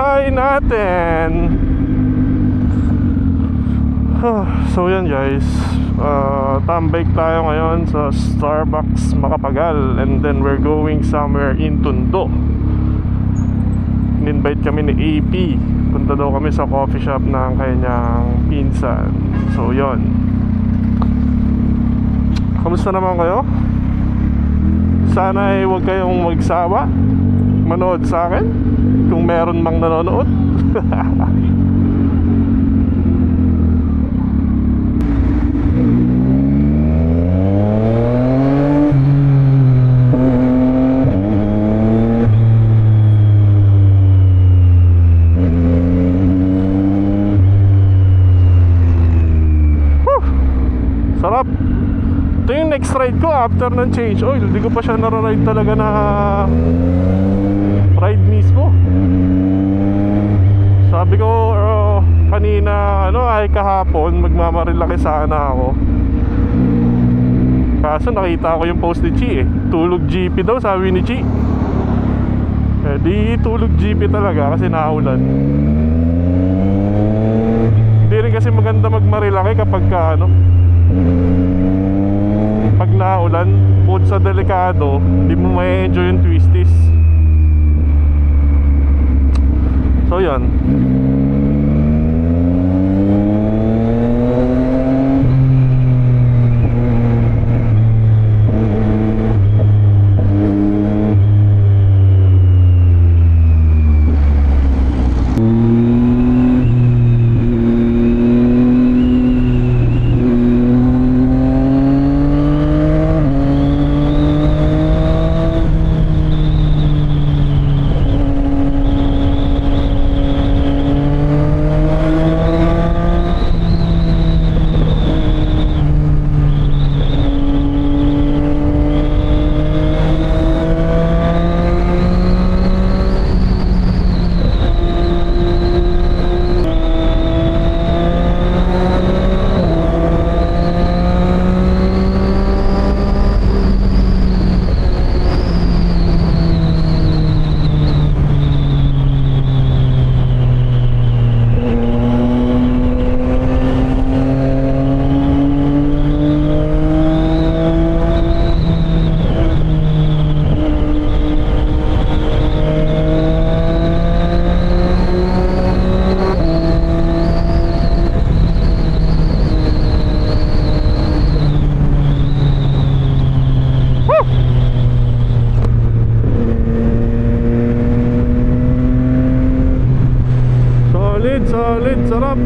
buhay natin. So yan guys, tambay tayo ngayon sa Starbucks Macapagal, and then we're going somewhere in Tondo. In-invite kami ni AP, punta daw kami sa coffee shop ng kanyang pinsan. So yon. Kamusta naman kayo? Sana ay huwag kayong magsawa manood sa akin, kung meron mang nanonood. Sarap. Ito yung next ride ko after ng change oil. Hindi ko pa siya nararide talaga na ride mismo. Sabi ko kanina, ay kahapon magmamarilaki sana ako. Kaso nakita ko yung post ni Chi tulog GP daw, sabi ni Chi. Di tulog GP talaga kasi naulan. Hindi rin kasi maganda magmarilaki kapag pag naulan, bukod sa delikado, hindi mo ma-enjoy yung twisties. So yan. Solid, sarap.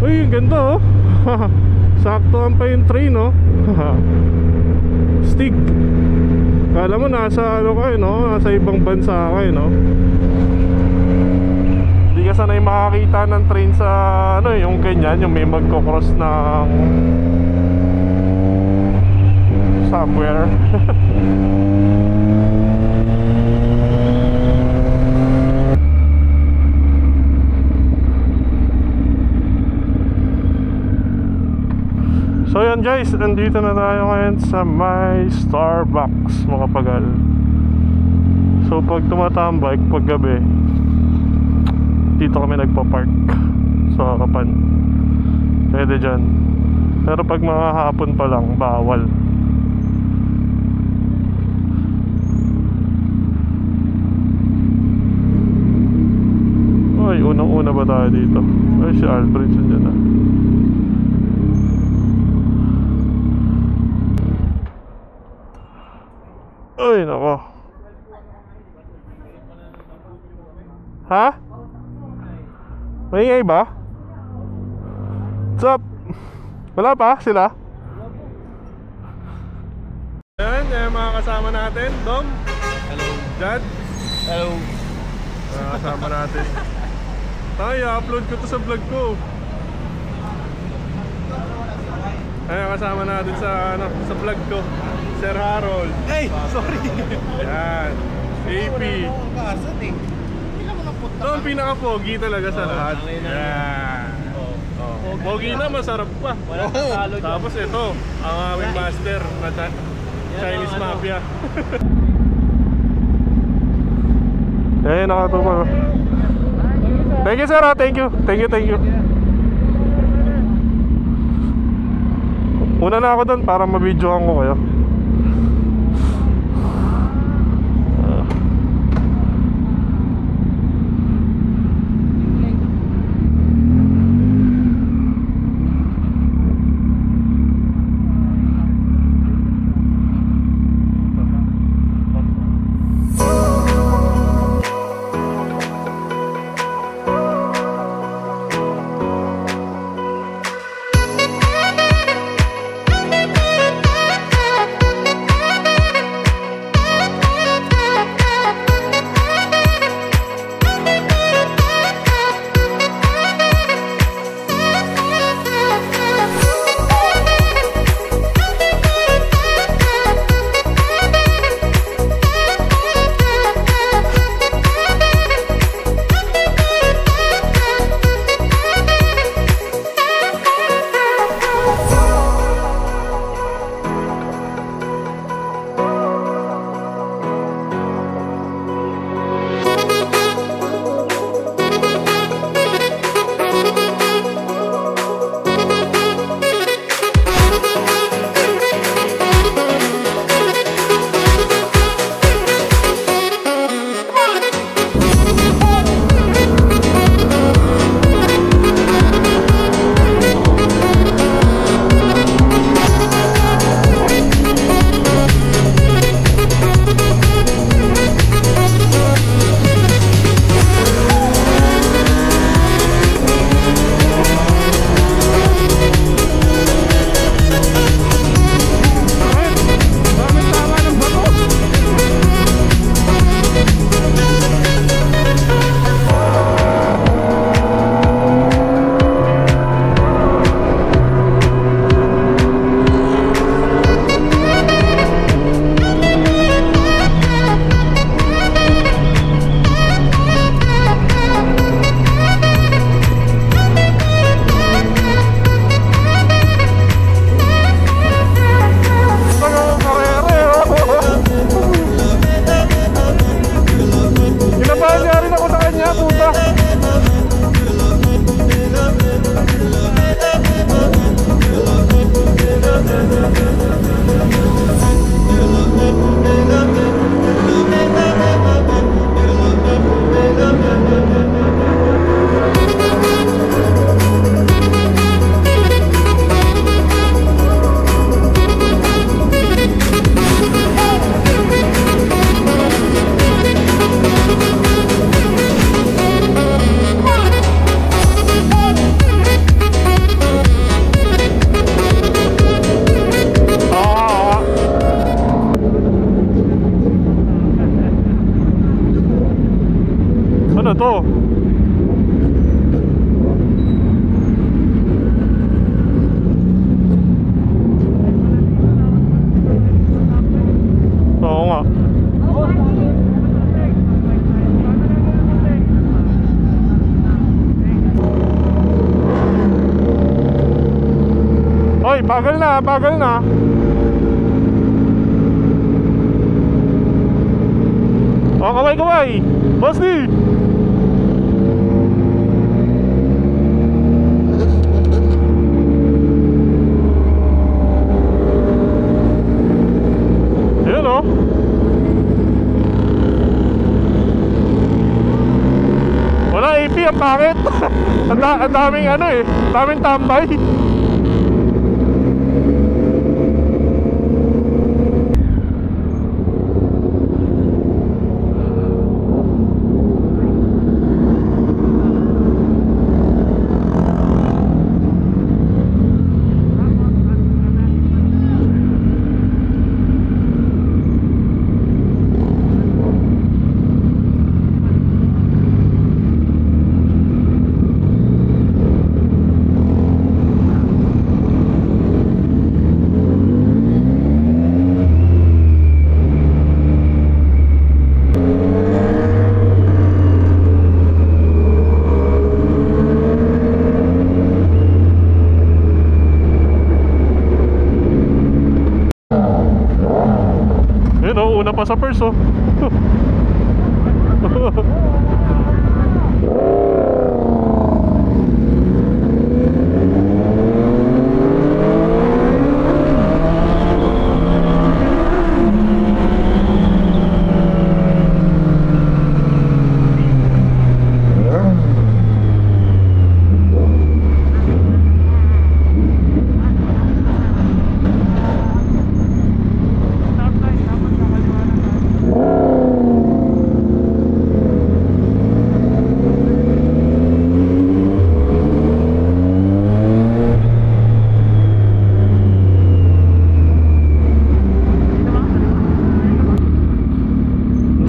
Uy, ganda saktoan pa yung train Stig. Kala mo nasa kayo nasa ibang bansa kayo Hindi ka sanay makakita ng train sa yung ganyan, yung may magko-cross ng somewhere. So yan guys, nandito na tayo ngayon sa may Starbucks Macapagal. So pag tumatambay, pag gabi, dito kami nagpa-park sa harapan. Pwede dyan. Pero pag mga hapon pa lang, bawal. Ay, unang-una ba tayo dito? Ay, si Alfredson dyan Ay, nako. Ha? Maingay ba? What's up? Wala pa sila? Ayan, mga kasama natin. Dom. Hello. Jad. Hello. Mga kasama natin. Ay, upload ko to sa vlog ko. Ayan, kasama natin sa vlog ko, Sir Harold. Hey, sorry. Yan, AP. Ito ang pinaka-pogi talaga sa lahat. Yan. Pogi na, masarap pa. Tapos ito, ang aming master na Chinese Mafia. Eh, nakatupag. Thank you, sir. Thank you. Thank you. Una na ako doon para mabidyohan ko kayo. Ano to? Oo nga. Oy, bagal na, bagal na. Oh, kaway. Boss D. Ayan o. Wala AP, ang pangit. Ang daming ano eh, daming tambay. Una pa sa first oh.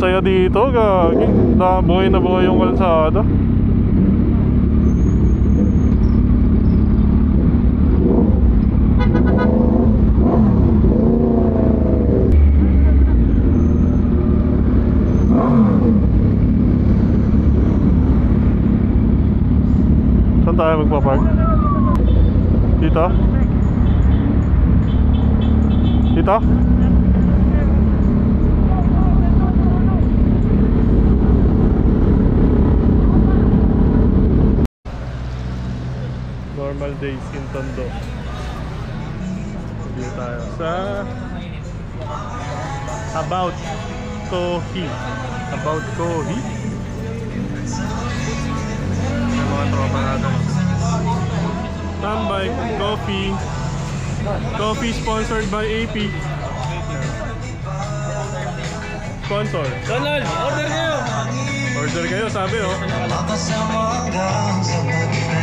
Saya dito, gagi. Buhay na buhay yung kalsada. Saan tayo magpapark? Dito? Dito? Normal days in Tondo. Dito tayo sa About Coffee. About Coffee. Yung mga tropa natin. Tambay Coffee. Coffee sponsored by AP. Sponsor. Donald, order kayo! Order kayo, sabi oh.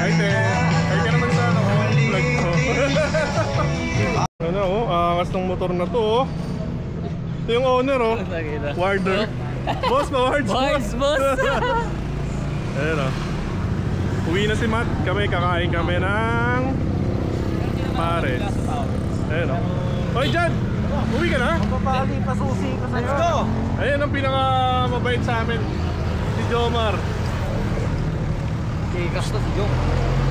Ay te, ay ka naman sa ano, vlog ko. Ano oh, angas ng motor na to oh. Ito yung owner oh. Warder. Boss, ma-wards Boss! Ayun oh. Uwi na si Matt, kami kakain kami ng pares. Ayun oh. Hoy Jad, uwi ka na? Papali, pasusi ko sa'yo. Let's go! Ayun ang pinakamabait sa amin, si Jomar. Kikas to si Jom.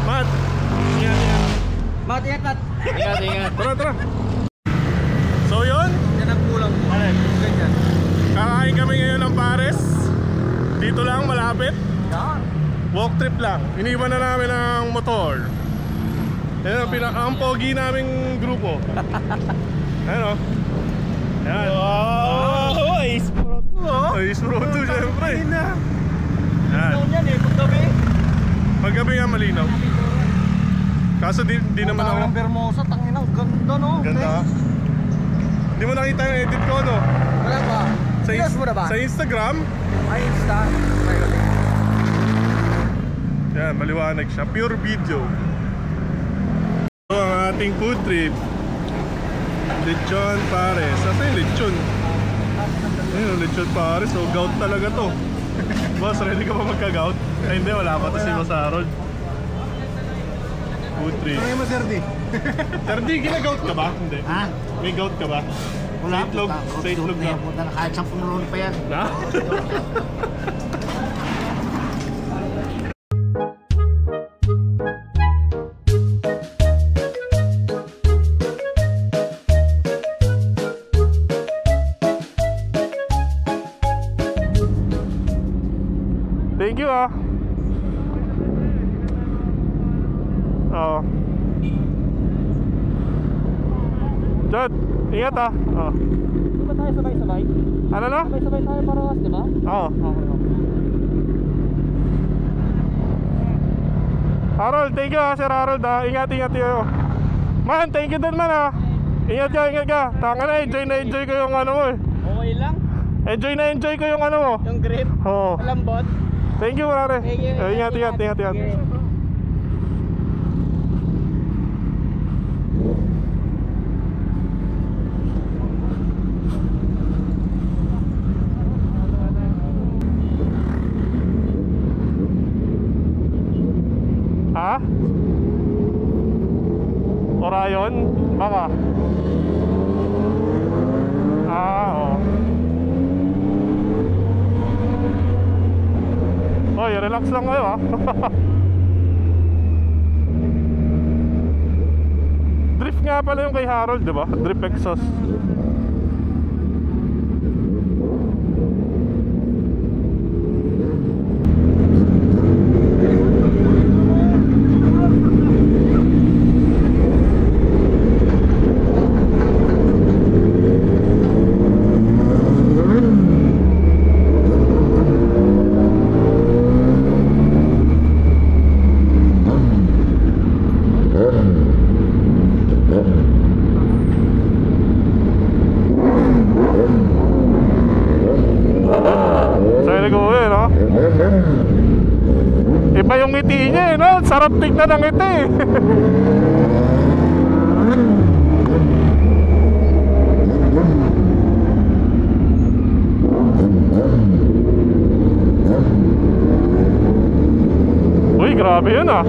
Matt, yan. Mat, ingat! Ingat! Tara, tara. So yun, Yan ang kulang mo. Ganyan. kakain kami ngayon ng pares. Dito lang, malapit. Yan. Walk trip lang. Iniwan na namin ang motor. Yan ang pogi naming grupo. Ayan o. Yan. Oh, Ace Pro 2 oh. Ace Pro 2 syempre. Yan. Yan eh, paggabi. Paggabi nga malinaw. Kaso di naman ako. Parang Bermosa, tanginang ganda no. Ganda. Di mo nakita yung edit ko no? Wala ba? Pinost mo na ba? Sa Instagram. Ay, Insta. Yan, maliwanag siya. Pure video. So, ang ating food trip. Lechon pares. Saan yung lechon? Ayun, lechon pares. So, gout talaga to. Boss, ready ka pa magka-gout? Ay, hindi. Wala pa to si Boss Harold. Food trip. Ano mo, Sir D? Sir D, gina-gout ka ba? Hindi. Ha? May gout ka ba? Wala. Sa itlog. Sa itlog na. Punta na kahit 10 rolling pa yan. Na? Thank you ah. Oo. Jod, ingat ah. Oo. Di ba tayo sabay-sabay? Ano na? Sabay-sabay tayo parawas, di ba? Oo. Okay. Harold, thank you ah, Sir Harold ah. Ingat kayo. Man, thank you din man ah. Ingat ka. Tanga na, enjoy ko yung ano mo eh. Okay lang. Enjoy ko yung ano mo. Yung grip, Oo. malambot. Thank you, pare. Thank you. Ingat. Okay. Ha? Orion? Baka. Oo. Oy, relax lang kayo ha. Drift nga pala yung kay Harold, di ba? Drift exhaust. Iba yung ngiti niya no? Sarap tignan ng ngiti. Uy, grabe yun ah.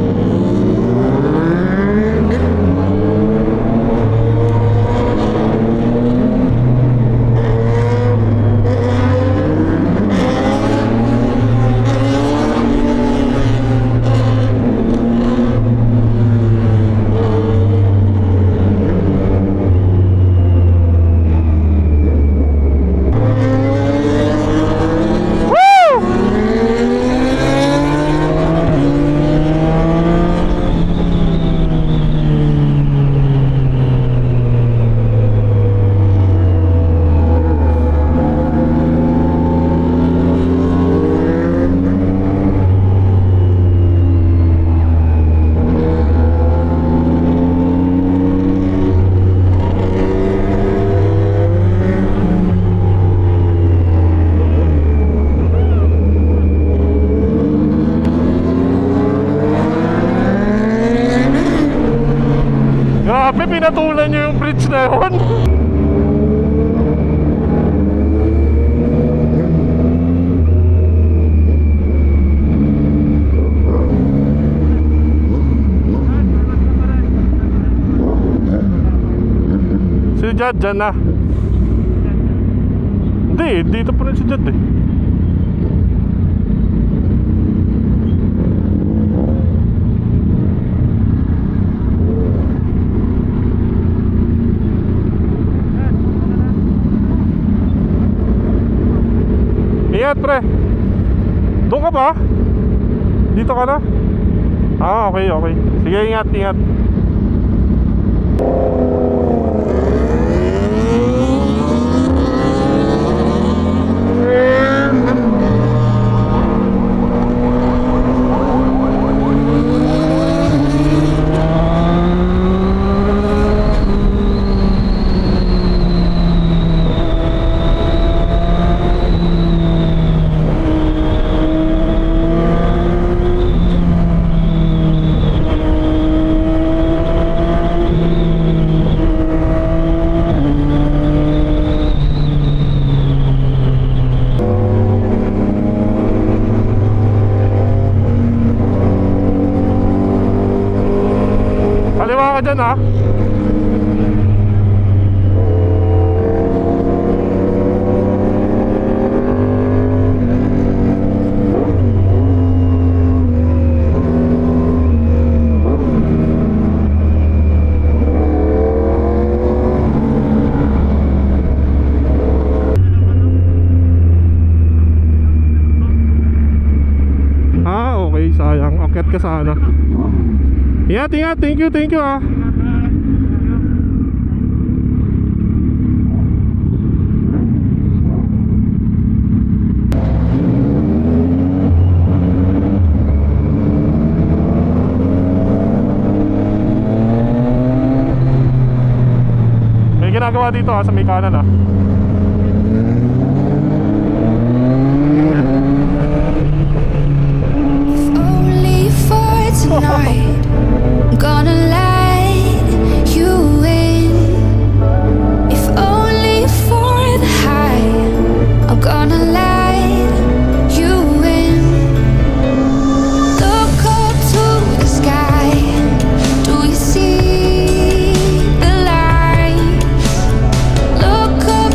Grabe, pinatulan nyo yung bridge na yun. Si Jad, dyan na. Hindi, dito pa rin si Jad eh. Ingat pre. Doon ka ba? Dito ka na? Ah, okay, okay. Sige, ingat, ingat. Kaliwa ka dyan ha. Ah, okay, sayang. Akyat ka sana. Ingat, ingat. Thank you ah. May ginagawa dito ha, sa may kanan ha. Only for tonight, I'm gonna let you in. If only for the high, I'm gonna let you in. Look up to the sky, do you see the light? Look up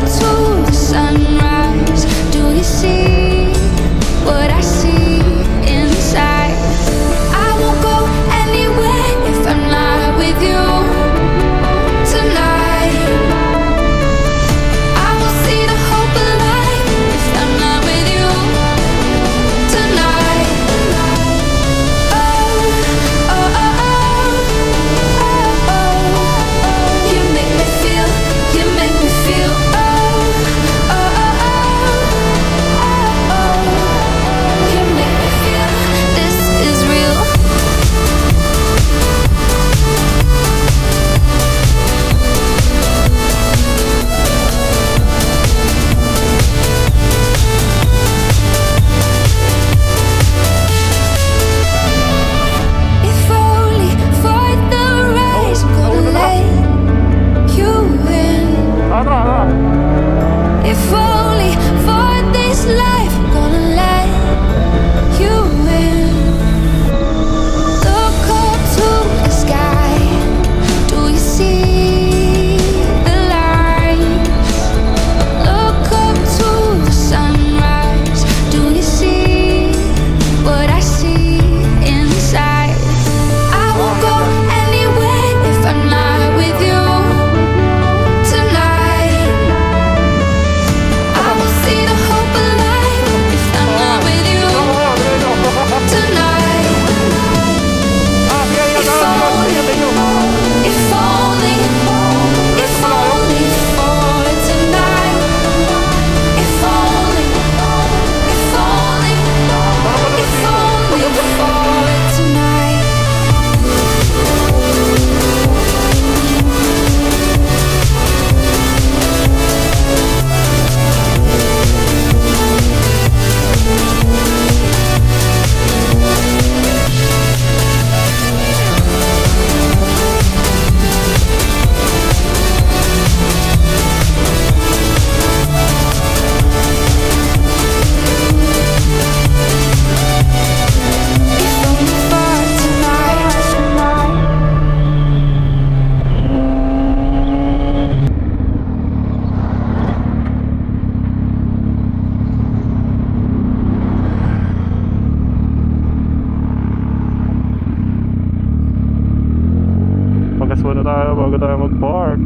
muna tayo bago tayo mag-park.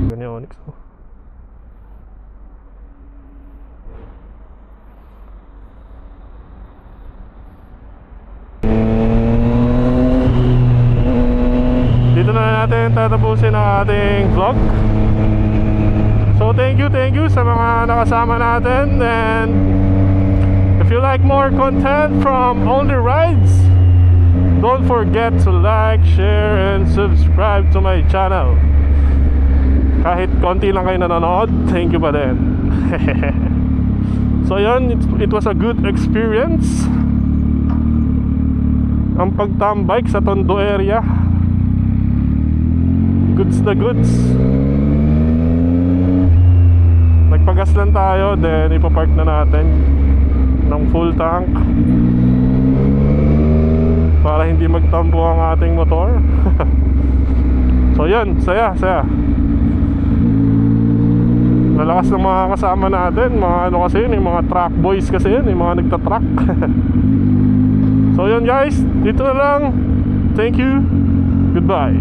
Ganyan Onyx oh. Dito na natin tatapusin ang ating vlog. So thank you sa mga nakasama natin. And if you like more content from Only Rides, don't forget to like, share, and subscribe to my channel. Kahit konti lang kayo nanonood, thank you pa din. So yun, it was a good experience ang pagtambike sa Tondo area. Goods na goods. Nagpagas lang tayo, then ipapark na natin ng full tank para hindi magtampo ang ating motor. So yun, saya. Lalakas ng mga kasama natin. Mga ano kasi yun, yung mga truck boys kasi yun, yung mga nagtatruck. So yun guys, dito na lang. Thank you. Goodbye.